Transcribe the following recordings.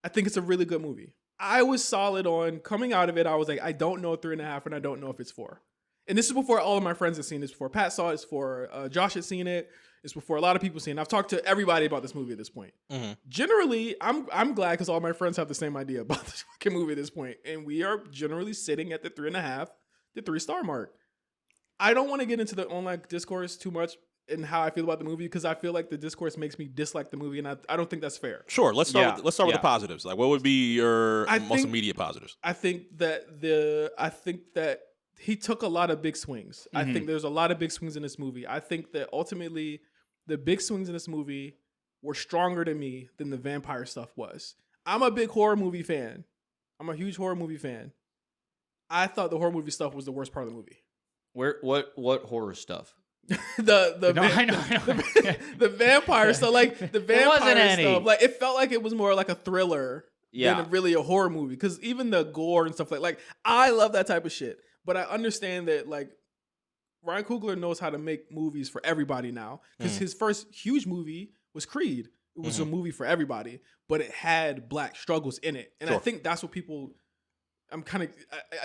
I think it's a really good movie. I was solid on coming out of it. I was like, I don't know 3.5, and I don't know if it's 4. And this is before all of my friends had seen it. It's before Pat saw it. It's before Josh had seen it. It's before a lot of people seen it. I've talked to everybody about this movie at this point. Mm-hmm. Generally, I'm glad because all my friends have the same idea about this fucking movie at this point. And we are generally sitting at the 3.5 to 3-star mark. I don't want to get into the online discourse too much and how I feel about the movie because I feel like the discourse makes me dislike the movie, and I don't think that's fair. Sure, let's start with the positives. Like, what would be your most immediate positives? I think that he took a lot of big swings. Mm-hmm. I think there's a lot of big swings in this movie. I think that ultimately the big swings in this movie were stronger to me than the vampire stuff was. I'm a big horror movie fan. I'm a huge horror movie fan. I thought the horror movie stuff was the worst part of the movie. What horror stuff? The vampire stuff, like the vampire stuff, like it felt like it was more like a thriller than really a horror movie. Because even the gore and stuff like I love that type of shit, but I understand that like Ryan Coogler knows how to make movies for everybody now. Because his first huge movie was Creed. It was a movie for everybody, but it had black struggles in it, and I think that's what people.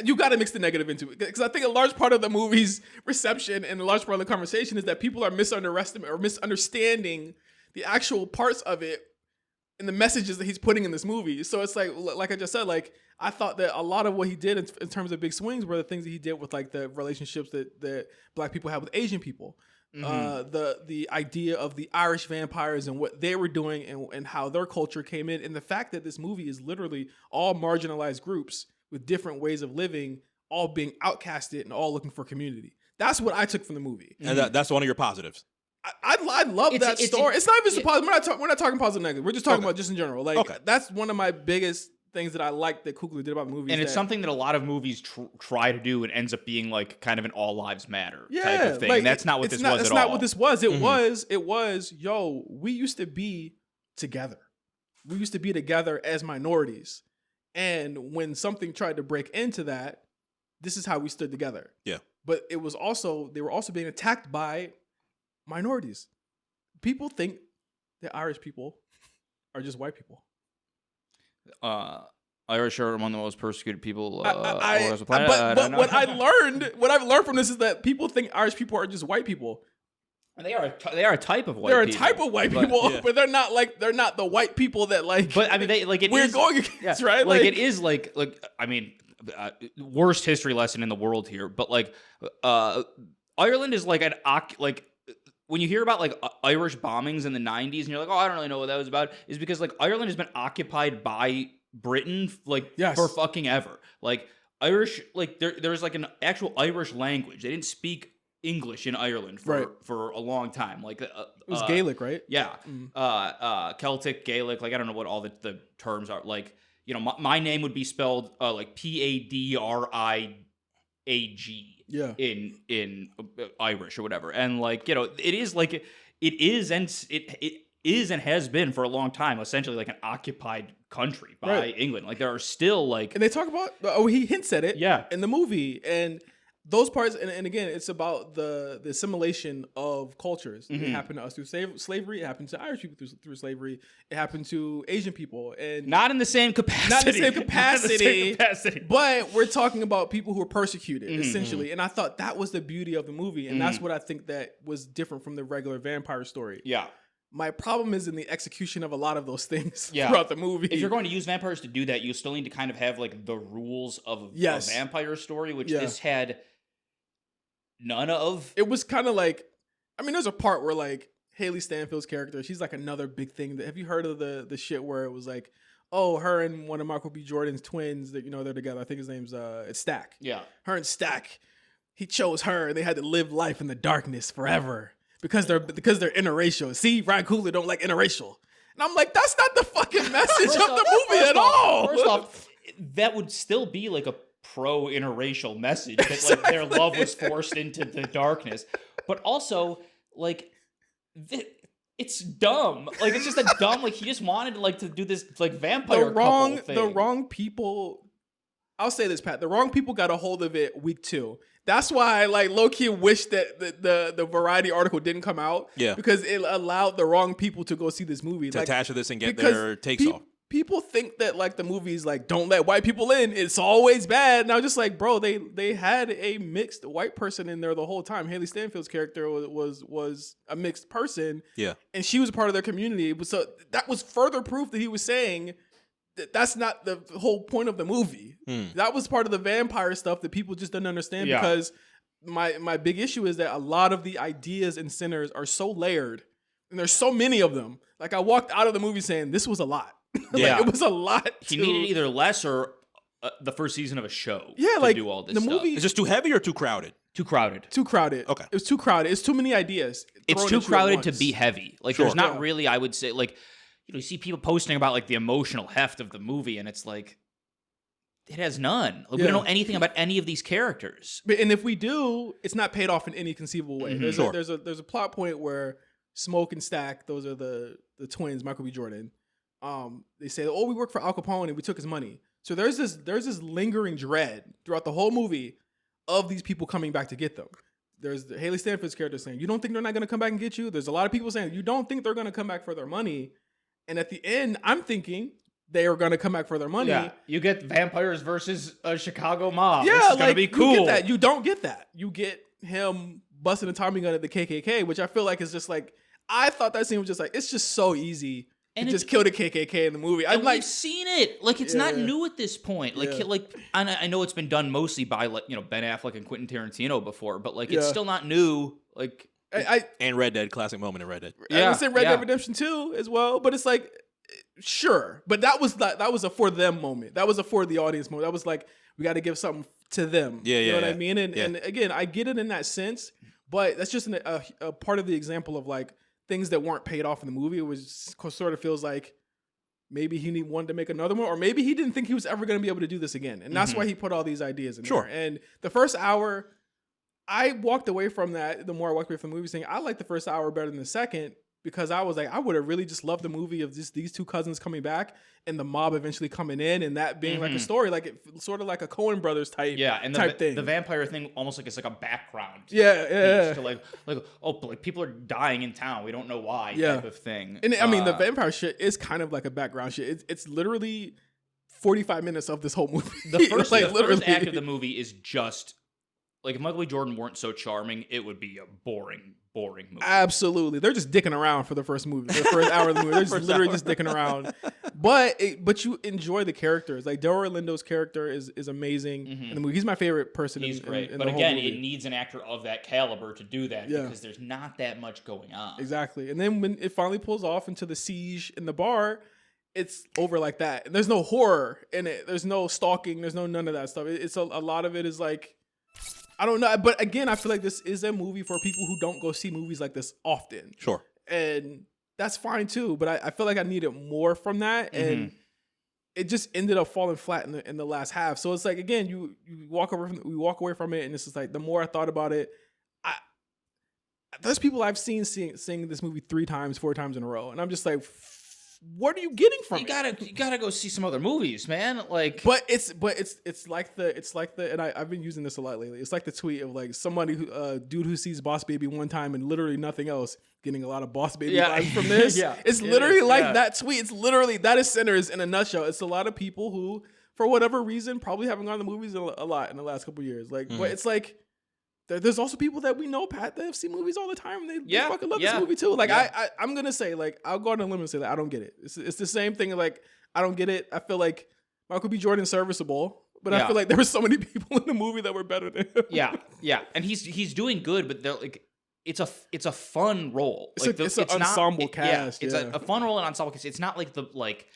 You got to mix the negative into it because I think a large part of the movie's reception and a large part of the conversation is that people are misunderstanding the actual parts of it and the messages that he's putting in this movie. So it's like I just said, like I thought that a lot of what he did in terms of big swings were the things that he did with like the relationships that black people have with Asian people. Mm-hmm. The idea of the Irish vampires and what they were doing and how their culture came in, and the fact that this movie is literally all marginalized groups with different ways of living, all being outcasted and all looking for community. That's what I took from the movie. And that's one of your positives. I love that story. It's not even so positive. We're not talking positive negative. We're just talking about just in general. Like that's one of my biggest things that I like that Coogler did about the movie. And it's something that a lot of movies try to do and ends up being like kind of an all lives matter type of thing. Like, and that's not what this was at all. That's not what this was. It was, yo, we used to be together. We used to be together as minorities. And when something tried to break into that, this is how we stood together. Yeah. But they were also being attacked by minorities. People think that Irish people are just white people. Irish are among the most persecuted people on the planet. But what I've learned from this is that people think Irish people are just white people. And they are a type of white people. They're a type of white people, but they're not the white people that like. But I mean, we're going against, right? Like it is like I mean, worst history lesson in the world here. But like, Ireland is like when you hear about like Irish bombings in the 90s, and you're like, oh, I don't really know what that was about. Is because like Ireland has been occupied by Britain for fucking ever. Like Irish, like there's like an actual Irish language. They didn't speak English in Ireland for a long time. Like it was Gaelic, right? Yeah. Celtic, Gaelic, like I don't know what all the terms are. Like, you know, my name would be spelled like Padraig in Irish or whatever. And like, you know, it is and has been for a long time essentially like an occupied country by England. Like there are still like, and they talk about he hints at it in the movie, and those parts, and again, it's about the assimilation of cultures. Mm-hmm. It happened to us through slavery. It happened to Irish people through slavery. It happened to Asian people, and not in the same capacity. But we're talking about people who were persecuted, essentially. And I thought that was the beauty of the movie, and that's what I think that was different from the regular vampire story. Yeah. My problem is in the execution of a lot of those things throughout the movie. If you're going to use vampires to do that, you still need to kind of have like the rules of a vampire story, which this had none of. It was kind of like, I mean, there's a part where like Haley Stanfield's character, she's like another big thing. Have you heard of the shit where it was like, oh, her and one of Michael B. Jordan's twins, that they're together. I think his name's it's Stack. Yeah. Her and Stack, he chose her, and they had to live life in the darkness forever because they're interracial. See, Ryan Coogler don't like interracial. And I'm like, that's not the fucking message of the movie at all. First off, that would still be like a pro-interracial message that like their love was forced into the darkness, but also like it's dumb. Like it's just a dumb. Like he just wanted like to do this like vampire couple thing. The wrong people. I'll say this, Pat. The wrong people got a hold of it week 2. That's why I like low-key wish that the Variety article didn't come out. Yeah. Because it allowed the wrong people to go see this movie. To attach to this and get their takes off. people think that like the movie's like don't let white people in, it's always bad. And I was just like, bro, they had a mixed white person in there the whole time. Haley Stanfield's character was a mixed person. Yeah. And she was a part of their community. So that was further proof that he was saying that that's not the whole point of the movie. That was part of the vampire stuff that people just didn't understand because my big issue is that a lot of the ideas in Sinners are so layered and there's so many of them. Like I walked out of the movie saying this was a lot. Like, it was a lot. He needed either less or the first season of a show. Yeah, to do all this stuff. Is this too heavy or too crowded? Too crowded. Too crowded. Okay. It was too crowded. It's too many ideas. It's too crowded to be heavy. Like there's not really, I would say, like you see people posting about like the emotional heft of the movie, and it's like it has none. Like, we don't know anything about any of these characters. And if we do, it's not paid off in any conceivable way. Mm-hmm. There's a plot point where Smoke and Stack, those are the twins, Michael B. Jordan. They say, we work for Al Capone and we took his money. So there's this lingering dread throughout the whole movie of these people coming back to get them. There's Haley Stanfield's character saying, you don't think they're not going to come back and get you? There's a lot of people saying, you don't think they're going to come back for their money. And at the end, I'm thinking they are going to come back for their money. Yeah, you get vampires versus a Chicago mob. Yeah, this is going to be cool. You get that. You don't get that. You get him busting a Tommy gun at the KKK, which I feel like is just like, I thought that scene was just like, it's just so easy. And just kill the KKK in the movie. And we've seen it. Like it's not new at this point. Like I know it's been done mostly by Ben Affleck and Quentin Tarantino before, but like it's still not new. Like and Red Dead, classic moment in Red Dead. I would say Red Dead Redemption 2 as well, but it's like sure, but that was a for them moment. That was a for the audience moment. That was like we got to give something to them. You know what I mean? And again, I get it in that sense, but that's just a part of the example of like things that weren't paid off in the movie. It was sort of feels like maybe he wanted to make another one, or maybe he didn't think he was ever going to be able to do this again. And that's why he put all these ideas in there. And the first hour, I walked away from that. The more I walked away from the movie saying, I like the first hour better than the second, because I was like, I would have really just loved the movie of just these two cousins coming back and the mob eventually coming in and that being like a story, like it sort of like a Coen Brothers type, type thing. The vampire thing almost like it's like a background. To like people are dying in town. We don't know why type of thing. And I mean, the vampire shit is kind of like a background shit. It's literally 45 minutes of this whole movie. The first act of the movie is just like if Michael B. Jordan weren't so charming, it would be a boring movie. Absolutely. They're just dicking around for the first movie. The first hour of the movie. They're just literally just dicking around. But you enjoy the characters. Like Delroy Lindo's character is amazing in the movie. He's my favorite person. He's great. But again, it needs an actor of that caliber to do that because there's not that much going on. Exactly. And then when it finally pulls off into the siege in the bar, it's over like that. And there's no horror in it. There's no stalking. There's none of that stuff. It's a lot of it is like, I don't know, but again, I feel like this is a movie for people who don't go see movies like this often. Sure. And that's fine too, but I feel like I needed more from that, and it just ended up falling flat in the last half. So it's like, again, we walk away from it, and it's just like, the more I thought about it, there's people I've seen sing this movie 3 times, 4 times in a row, and I'm just like, what are you getting from it? You gotta go see some other movies, man. Like, but it's like the and I've been using this a lot lately. It's like the tweet of like somebody dude who sees Boss Baby one time and literally nothing else, getting a lot of Boss Baby vibes from this. It's literally that tweet. It's literally that is Sinners in a nutshell. It's a lot of people who, for whatever reason, probably haven't gone to the movies a lot in the last couple of years. Like, but it's like. There's also people that we know, Pat, that have seen movies all the time. And they fucking love this movie too. Like I'm gonna say, like, I'll go on a limb and say that I don't get it. It's the same thing. Like, I don't get it. I feel like Michael B. Jordan's serviceable, but I feel like there were so many people in the movie that were better than him. Yeah, and he's doing good, but they're like, it's a fun role. It's an ensemble cast. It's a fun role and ensemble cast. It's not like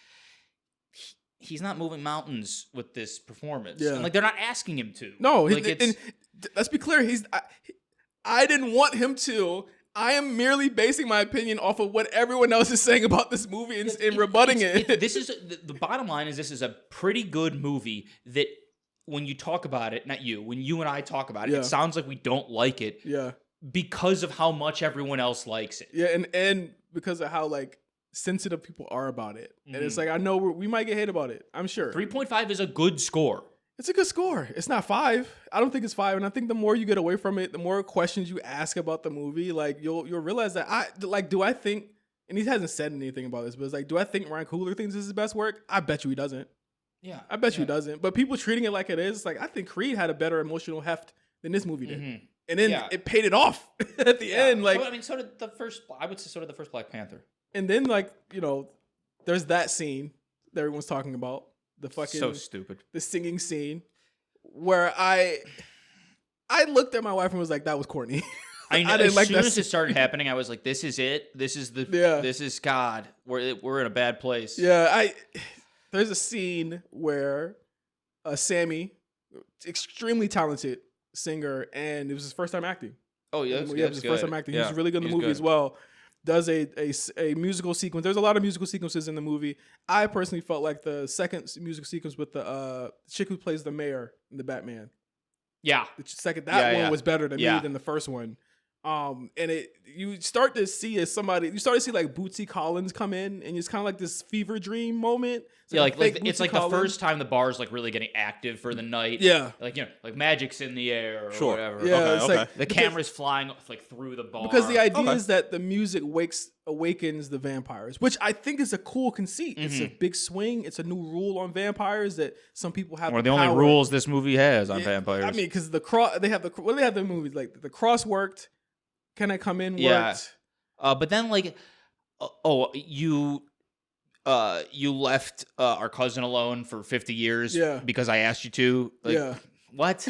he's not moving mountains with this performance. And like they're not asking him to. No, and let's be clear. I didn't want him to. I am merely basing my opinion off of what everyone else is saying about this movie and rebutting it. This is the bottom line. Is this is a pretty good movie that when you talk about it, not you, when you and I talk about it, it sounds like we don't like it. Yeah. Because of how much everyone else likes it. Yeah, and because of how like sensitive people are about it. And it's like, I know we might get hate about it. I'm sure. 3.5 is a good score. It's a good score. It's not 5. I don't think it's 5. And I think the more you get away from it, the more questions you ask about the movie, like you'll realize that do I think and he hasn't said anything about this, but it's like, do I think Ryan Coogler thinks this is his best work? I bet you he doesn't. Yeah. I bet you he doesn't. But people treating it like it is, like, I think Creed had a better emotional heft than this movie did. Mm-hmm. And then it paid it off at the end. Like, so did the first, I would say so did the first Black Panther. And then, like, there's that scene that everyone's talking about. The fucking so stupid. The singing scene where I looked at my wife and was like, that was corny. I know. As soon as it started happening, I was like, this is it. This is this is God. We're in a bad place. Yeah. There's a scene where Sammy, extremely talented singer, and it was his first time acting. Oh yeah, it was his first time acting. He was really good in the movie as well. Does a musical sequence. There's a lot of musical sequences in the movie. I personally felt like the second musical sequence with the chick who plays the mayor in the Batman. Yeah, that one was better to me than the first one. And you start to see like Bootsy Collins come in, and it's kind of like this fever dream moment. It's like the first time the bar's like really getting active for the night. Yeah, like magic's in the air or whatever. Yeah, okay. Like the camera's flying like through the bar because the idea is that the music awakens the vampires, which I think is a cool conceit. Mm-hmm. It's a big swing. It's a new rule on vampires that some people have. One of the only rules this movie has on vampires. I mean, because they have the movies like the cross worked. Can I come in? Worked. But then you left our cousin alone for 50 years because I asked you to. What?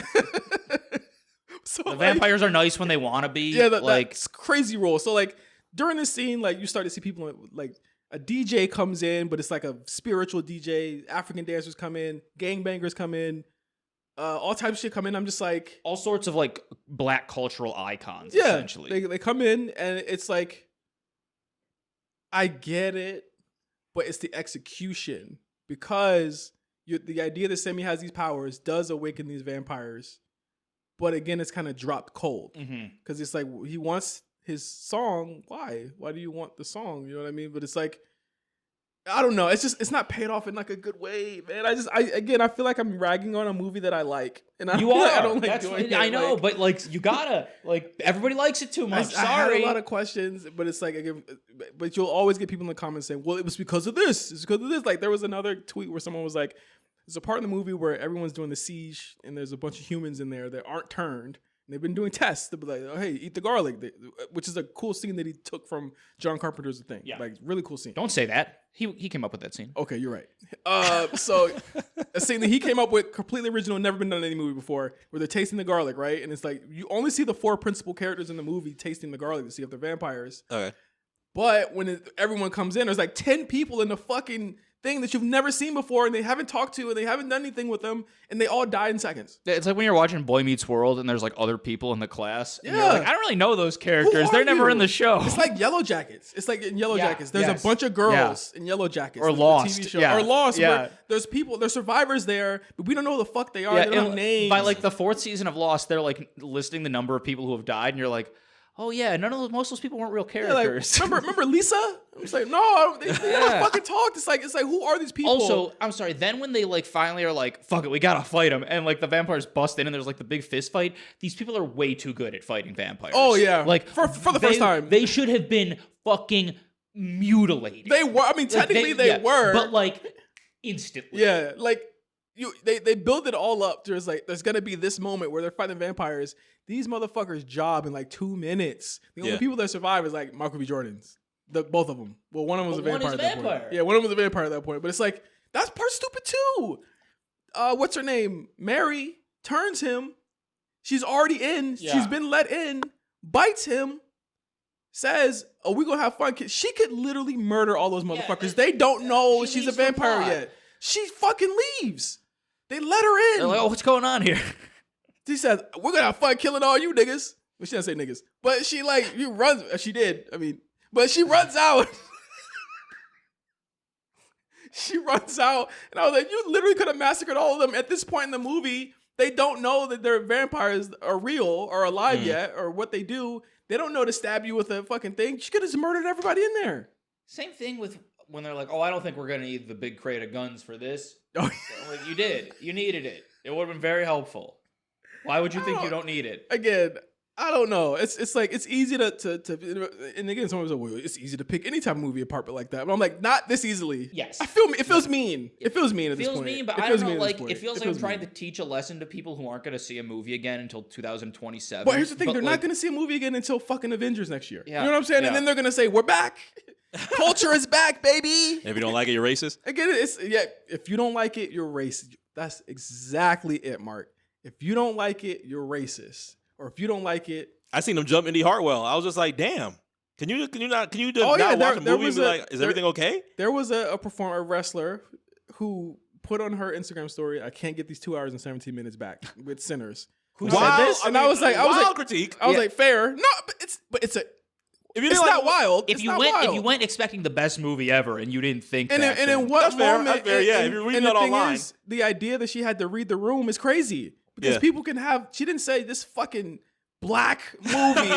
So the vampires are nice when they want to be. Yeah, that's crazy role. So like during this scene, like you start to see people like a DJ comes in, but it's like a spiritual DJ. African dancers come in, gangbangers come in. All types of shit come in. I'm just like all sorts of like black cultural icons. Yeah, essentially, they come in and it's like, I get it, but it's the execution because the idea that Sammy has these powers does awaken these vampires, but again, it's kind of dropped cold because it's like he wants his song. Why? Why do you want the song? You know what I mean? But it's like. I don't know. It's not paid off in like a good way, man. I feel like I'm ragging on a movie that I like, and I don't like doing it. I know, but like you gotta like everybody likes it too much. I had a lot of questions, but it's like, but you'll always get people in the comments saying, "Well, it was because of this. It's because of this." Like there was another tweet where someone was like, "There's a part in the movie where everyone's doing the siege, and there's a bunch of humans in there that aren't turned." They've been doing tests to be like, oh, hey, eat the garlic, which is a cool scene that he took from John Carpenter's Thing. Yeah. Like, really cool scene. Don't say that. He came up with that scene. Okay, you're right. So a scene that he came up with, completely original, never been done in any movie before, where they're tasting the garlic, right? And it's like, you only see the 4 principal characters in the movie tasting the garlic to see if they're vampires. Okay. But when everyone comes in, there's like 10 people in the fucking thing that you've never seen before, and they haven't talked to, and they haven't done anything with them, and they all die in seconds. It's like when you're watching Boy Meets World, and there's like other people in the class. And you're like, I don't really know those characters. They're never in the show. It's like Yellow Jackets. It's like in Yellow Jackets. There's a bunch of girls in Yellow Jackets. Or Lost. TV show. Or Lost. Where there's people, there's survivors there, but we don't know who the fuck they are. They don't have names. By like the 4th season of Lost, they're like listing the number of people who have died, and you're like, oh yeah, most of those people weren't real characters. Like, remember Lisa? I was like, no, they never fucking talked. It's like who are these people? Also, I'm sorry. Then when they like finally are like, fuck it, we gotta fight them, and like the vampires bust in, and there's like the big fist fight. These people are way too good at fighting vampires. Oh yeah, like for the first time, they should have been fucking mutilated. They were. I mean, technically they were, but like instantly. Yeah, like. They build it all up. There's gonna be this moment where they're fighting vampires. These motherfuckers job in like 2 minutes. The only people that survive is like Michael B. Jordan's. Both of them. Well, one of them was a vampire at that point. Yeah, one of them was a vampire at that point. But it's like that's part stupid too. What's her name? Mary turns him. She's already in. Yeah. She's been let in. Bites him. Says, "Oh, we're gonna have fun." She could literally murder all those motherfuckers. They don't know she's a vampire yet. She fucking leaves. They let her in. They're like, oh, what's going on here? She says, we're gonna have fun killing all you niggas. Well, she didn't say niggas. But she runs. She did. I mean, but she runs out. She runs out. And I was like, you literally could have massacred all of them. At this point in the movie, they don't know that their vampires are real or alive yet or what they do. They don't know to stab you with a fucking thing. She could have just murdered everybody in there. Same thing with when they're like, oh, I don't think we're going to need the big crate of guns for this. Oh, yeah. Like, you did. You needed it. It would have been very helpful. Why would you think you don't need it? Again, I don't know. It's like it's easy to and again, someone's like, well, it's easy to pick any type of movie apart, but like that. But I'm like, not this easily. Yes, I feel it feels mean. It feels mean at this point. It feels mean, but I don't know. Like it feels like I'm trying to teach a lesson to people who aren't going to see a movie again until 2027. But here's the thing: they're not going to see a movie again until fucking Avengers next year. Yeah. You know what I'm saying? Yeah. And then they're going to say, "We're back. Culture is back, baby." If you don't like it, you're racist. Again, if you don't like it, you're racist. That's exactly it, Mark. If you don't like it, you're racist. Or if you don't like it. I seen him jump Indy Hartwell. I was just like, damn. Can you just not watch a movie and be like, is everything okay? There was a wrestler who put on her Instagram story, I can't get these 2 hours and 17 minutes back with Sinners. Who said this? And I was like, critique. I was like, fair. No, but it's not wild. If you went expecting the best movie ever and you didn't think and in what moment? That's fair. Yeah, if you're reading that online, the idea that she had to read the room is crazy because people can have. She didn't say this fucking black movie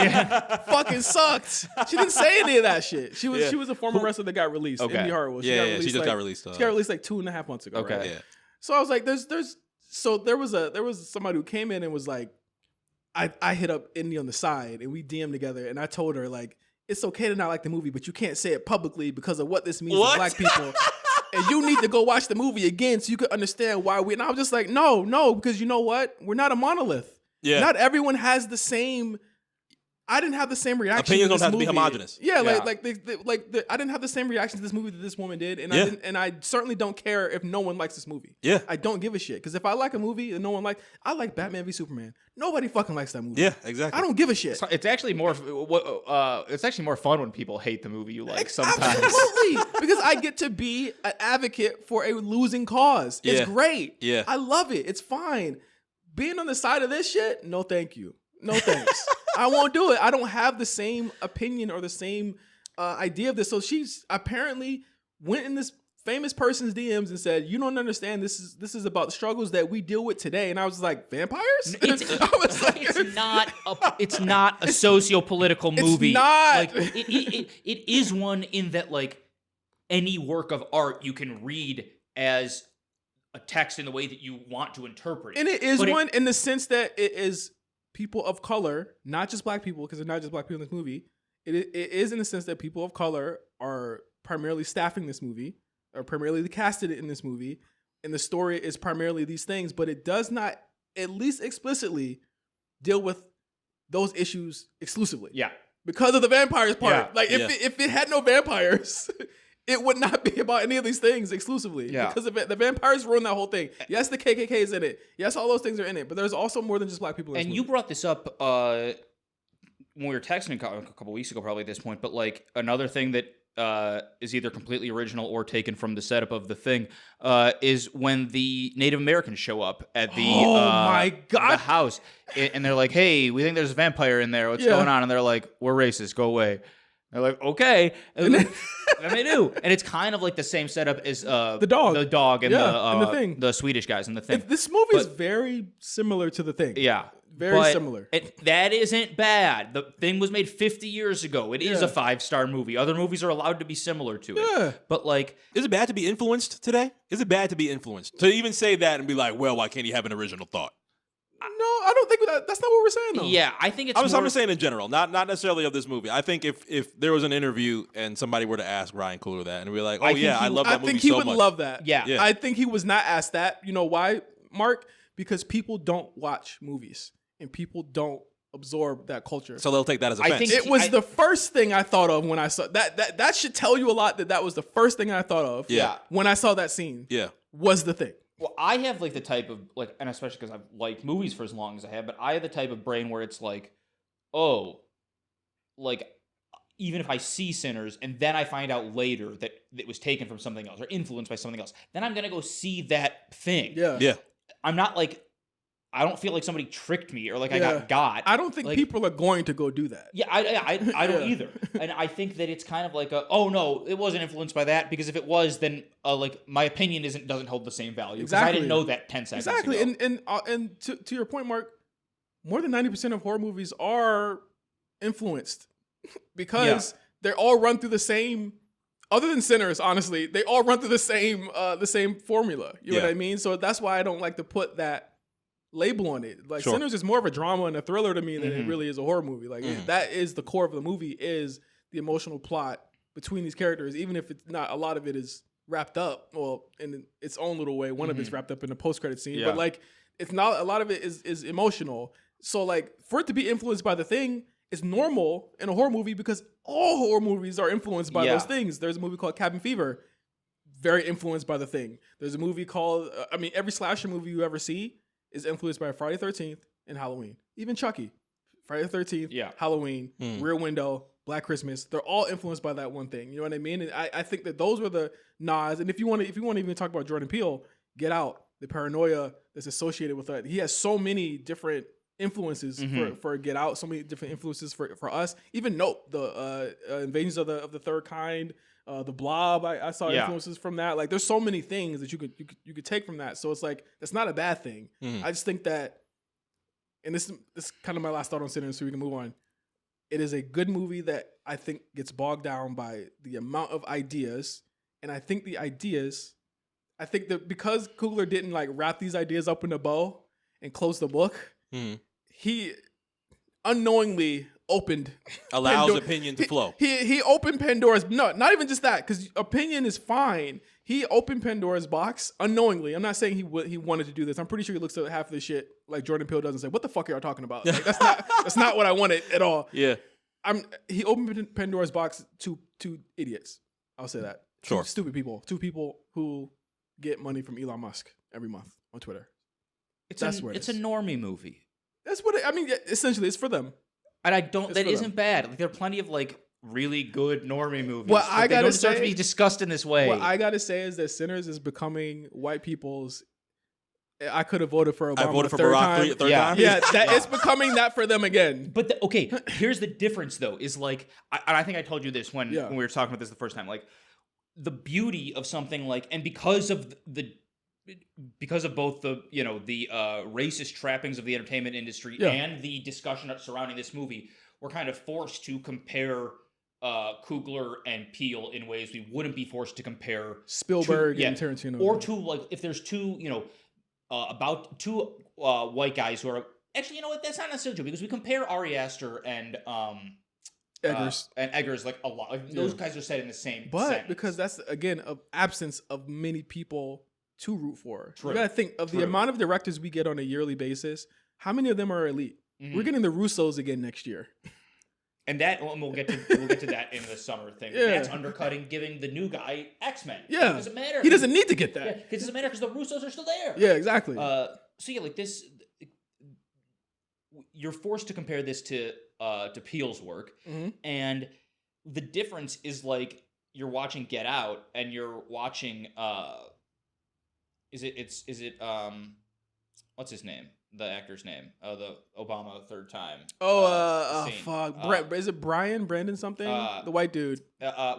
fucking sucked. She didn't say any of that shit. She was a former wrestler that got released. Okay. Indy Hartwell. She just got released. She got released like 2.5 months ago. Okay. Right? Yeah. So I was like, there was somebody who came in and was like, I hit up Indy on the side and we DM'd together and I told her like, it's okay to not like the movie, but you can't say it publicly because of what this means to black people. And you need to go watch the movie again so you can understand why and I was just like, no, because you know what? We're not a monolith. Yeah. Not everyone has the same. I didn't have the same reaction. Opinions to this don't have movie. to be homogenous. Yeah, I didn't have the same reaction to this movie that this woman did, and I certainly don't care if no one likes this movie. Yeah, I don't give a shit because if I like a movie and no one likes, I like Batman v Superman. Nobody fucking likes that movie. Yeah, exactly. I don't give a shit. It's actually more. It's actually more fun when people hate the movie you like. Sometimes, absolutely, because I get to be an advocate for a losing cause. It's great. Yeah, I love it. It's fine. Being on the side of this shit, no thank you. No thanks. I won't do it. I don't have the same opinion or the same idea of this. So she's apparently went in this famous person's DMs and said, "You don't understand. This is about the struggles that we deal with today." And I was like, "Vampires?" It's not a socio-political movie. It's not. Like it is one in that like any work of art you can read as a text in the way that you want to interpret it. And it is one in the sense that it is people of color, not just black people, because they're not just black people in this movie. It is in the sense that people of color are primarily staffing this movie, or primarily casted in this movie, and the story is primarily these things, but it does not, at least explicitly, deal with those issues exclusively. Yeah. Because of the vampires part. Yeah. Like, if it had no vampires... it would not be about any of these things exclusively. Yeah. Because the vampires ruin that whole thing. Yes, the KKK is in it. Yes, all those things are in it. But there's also more than just black people in this movie. You brought this up when we were texting a couple weeks ago, probably at this point. But like another thing that is either completely original or taken from the setup of the thing is when the Native Americans show up at the my God. The house. And they're like, hey, we think there's a vampire in there. What's going on? And they're like, we're racist. Go away. They're like, okay. And then they do. And it's kind of like the same setup as the dog and, and the thing. The Swedish guys and the thing. This movie is very similar to the thing. Yeah. Very similar. That isn't bad. The thing was made 50 years ago. It is a 5-star movie. Other movies are allowed to be similar to it. Yeah. But like... Is it bad to be influenced today? Is it bad to be influenced? To even say that and be like, well, why can't he have an original thought? No, I don't think that's not what we're saying, though. Yeah, I think it's I'm just saying in general, not necessarily of this movie. I think if there was an interview and somebody were to ask Ryan Coogler that and we're like, I love that movie so much. I think he would love that. Yeah. I think he was not asked that. You know why, Mark? Because people don't watch movies and people don't absorb that culture. So they'll take that as offense. I think it was the first thing I thought of when I saw that. That should tell you a lot that was the first thing I thought of when I saw that scene. Yeah. Was the thing. Well, I have like the type of like, and especially because I've liked movies for as long as I have, but I have the type of brain where it's like, oh, like even if I see Sinners and then I find out later that it was taken from something else or influenced by something else, then I'm gonna go see that thing. Yeah. Yeah. I'm not like, I don't feel like somebody tricked me or like I got. I don't think people are going to go do that. Yeah, I don't either. And I think that it's kind of like oh no, it wasn't influenced by that, because if it was, then like my opinion doesn't hold the same value. Exactly. I didn't know that 10 seconds ago. And to your point, Mark, more than 90% of horror movies are influenced because they're all run through the same. Other than Sinners, honestly, they all run through the same formula. You know what I mean? So that's why I don't like to put that label on it. Like Sinners is more of a drama and a thriller to me than it really is a horror movie. Like that is the core of the movie, is the emotional plot between these characters, even if it's not, a lot of it is wrapped up, well, in its own little way. One of it's wrapped up in a post-credit scene, but like it's not, a lot of it is emotional. So like for it to be influenced by The Thing is normal in a horror movie, because all horror movies are influenced by those things. There's a movie called Cabin Fever, very influenced by The Thing. There's a movie called, every slasher movie you ever see is influenced by Friday the 13th and Halloween. Even Chucky, Friday the 13th, Halloween, Rear Window, Black Christmas. They're all influenced by that one thing. You know what I mean? And I think that those were the nods. And if you want to even talk about Jordan Peele, Get Out, the paranoia that's associated with that. He has so many different influences for Get Out, so many different influences for us. Even Nope, the Invasions of the Third Kind, the Blob. I saw influences from that. Like there's so many things that you could take from that. So it's like that's not a bad thing. I just think that, and this is kind of my last thought on Sinners, so we can move on. It is a good movie that I think gets bogged down by the amount of ideas, and I think that because Coogler didn't like wrap these ideas up in a bow and close the book, he unknowingly allows opinion to flow. He opened Pandora's, not even just that, because opinion is fine. He opened Pandora's box unknowingly. I'm not saying he wanted to do this. I'm pretty sure he looks at half of the shit like Jordan Peele does and say, "What the fuck are y'all talking about?" Like, that's not what I wanted at all. Yeah. He opened Pandora's box to idiots. I'll say that. Sure. Stupid people. Two people who get money from Elon Musk every month on Twitter. It's a normie movie. That's what essentially it's for them. And that isn't bad. Like there are plenty of like really good normie movies. Well, I gotta say, start to be discussed in this way. What I gotta say is that Sinners is becoming white people's. I could have voted for Obama. I voted for Barack third time. Yeah, it's becoming that for them again. But here's the difference though. Is like, I think I told you this when we were talking about this the first time. Like the beauty of something like, and because of both the racist trappings of the entertainment industry and the discussion surrounding this movie, we're kind of forced to compare Coogler and Peele in ways we wouldn't be forced to compare Spielberg and Tarantino, or to like if there's two about two white guys who are actually, you know what, that's not necessarily true, because we compare Ari Aster and Eggers like a lot. Like those guys are set in the same sentence. Because that's again an absence of many people to root for. True. You gotta think of the amount of directors we get on a yearly basis. How many of them are elite? We're getting the Russos again next year. And we'll get to that in the summer thing. Yeah. That's undercutting giving the new guy X-Men. Yeah. It doesn't matter. He doesn't need to get that. Yeah, it doesn't matter because the Russos are still there. Yeah, exactly. So yeah, like this, you're forced to compare this to Peele's work, and the difference is like you're watching Get Out and you're watching is it what's his name? The actor's name, the Obama third time. Fuck. Is it Brandon something? The white dude.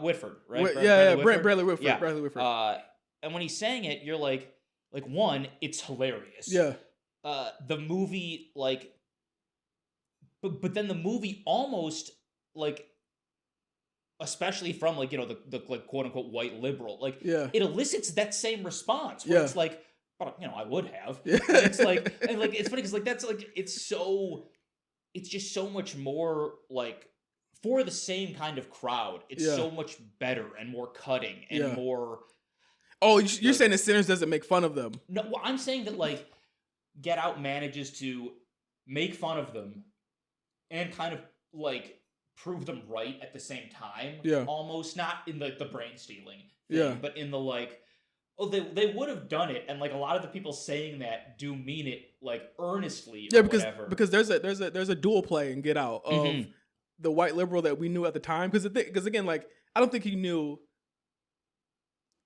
Whitford, right? Bradley Whitford. Yeah. Bradley Whitford. And when he's saying it, you're like one, it's hilarious. Yeah. The movie, like, but then the movie almost like, especially from like the like quote unquote white liberal, like it elicits that same response where it's like, but I would have. Yeah. It's like, and like it's funny because like that's like it's just so much more like for the same kind of crowd. It's so much better and more cutting and more. Oh, you're saying that Sinners doesn't make fun of them? No, well, I'm saying that like Get Out manages to make fun of them and kind of like prove them right at the same time. Yeah, almost not in the brain stealing thing, but in the like. Oh, they would have done it, and like a lot of the people saying that do mean it like earnestly. Or because there's a dual play in Get Out of the white liberal that we knew at the time. Because again, like I don't think he knew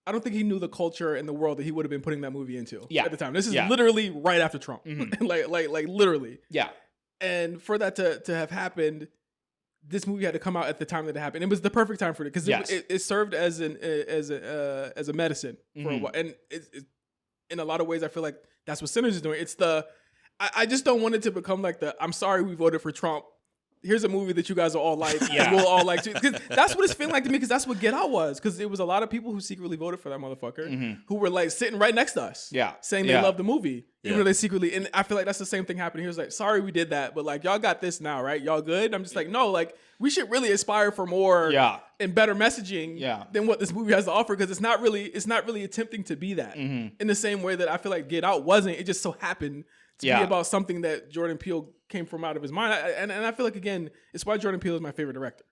the culture and the world that he would have been putting that movie into at the time. This is literally right after Trump, like literally. Yeah, and for that to have happened, this movie had to come out at the time that it happened. It was the perfect time for it because it served as a medicine for a while. And in a lot of ways, I feel like that's what Sinners is doing. It's I just don't want it to become like I'm sorry we voted for Trump. Here's a movie that you guys will all like. And we'll all like too. Because that's what it's feeling like to me. Because that's what Get Out was. Because it was a lot of people who secretly voted for that motherfucker who were like sitting right next to us. Yeah, saying they love the movie. Even though they secretly, and I feel like that's the same thing happening. He was like, sorry we did that, but like y'all got this now, right? Y'all good? And I'm just like, no, like we should really aspire for more and better messaging than what this movie has to offer, because it's not really attempting to be that in the same way that I feel like Get Out wasn't. It just so happened to be about something that Jordan Peele came from out of his mind. And I feel like, again, it's why Jordan Peele is my favorite director.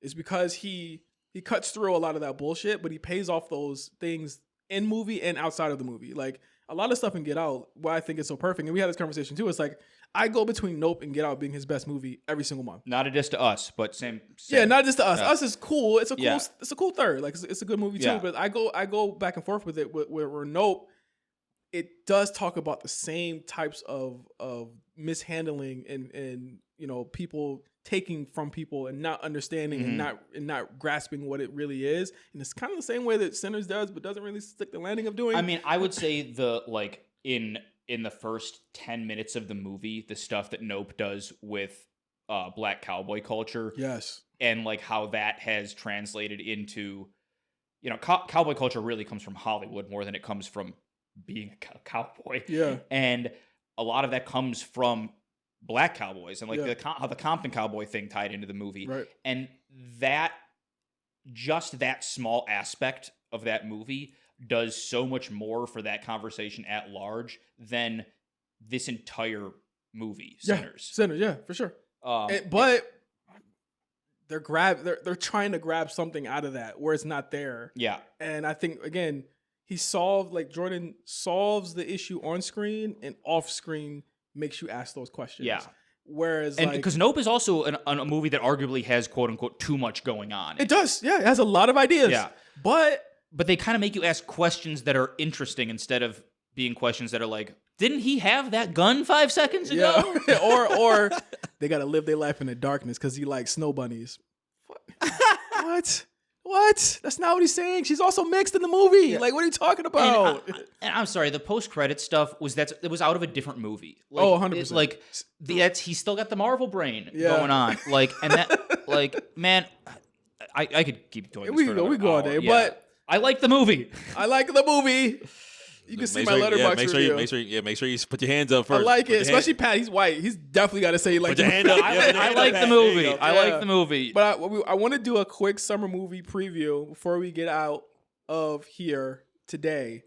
It's because he cuts through a lot of that bullshit, but he pays off those things in movie and outside of the movie. Like a lot of stuff in Get Out, why I think it's so perfect, and we had this conversation too. It's like I go between Nope and Get Out being his best movie every single month. Not a diss to Us, but same. Yeah, not just to Us. Us is cool. It's a cool third. Like it's a good movie too. But I go back and forth with it. Where Nope, it does talk about the same types of mishandling and people taking from people and not understanding and not grasping what it really is. And it's kind of the same way that Sinners does, but doesn't really stick the landing of doing. I mean, I would say in the first 10 minutes of the movie, the stuff that Nope does with black cowboy culture. Yes. And like how that has translated into, cowboy culture really comes from Hollywood more than it comes from being a cowboy. Yeah. And a lot of that comes from black cowboys and like how the Compton cowboy thing tied into the movie. Right. And that small aspect of that movie does so much more for that conversation at large than this entire movie, Sinners. Sinners, yeah, for sure. But they're trying to grab something out of that where it's not there. Yeah. And I think, again, Jordan solves the issue on screen, and off screen makes you ask those questions. Yeah. Whereas, because Nope is also a movie that arguably has quote unquote too much going on. It does. Yeah. It has a lot of ideas. Yeah. But they kind of make you ask questions that are interesting instead of being questions that are like, didn't he have that gun 5 seconds ago? Yeah. or they got to live their life in the darkness because he likes snow bunnies. What? That's not what he's saying. She's also mixed in the movie. Yeah. Like, what are you talking about? And I'm sorry, the post-credit stuff was out of a different movie. Like, 100%. He's still got the Marvel brain going on. Like, and that, like, man, I could keep doing this. We go all day, but I like the movie. You can see my Letterboxd review. Make sure you put your hands up first. I like it, especially Pat. He's white. He's definitely got to say like. Put your hand up. I like the movie. I like the movie. But I want to do a quick summer movie preview before we get out of here today,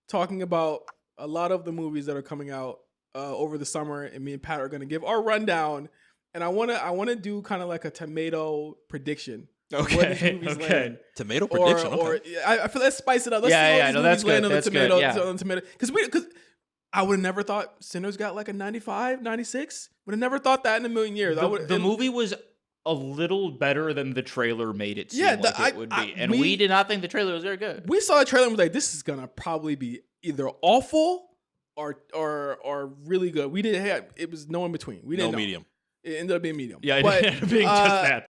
talking about a lot of the movies that are coming out over the summer, and me and Pat are going to give our rundown. And I want to do kind of like a tomato prediction. Okay. Tomato prediction. I feel let's spice it up. Let's see all these movies land on the tomato. On tomato. Because I would have never thought Sinners got like a 95, 96. Would have never thought that in a million years. The movie was a little better than the trailer made it seem it would be. And we did not think the trailer was very good. We saw the trailer and was like, this is going to probably be either awful or really good. It was no in between. We didn't know. Medium. It ended up being medium. Yeah, it ended up being just that.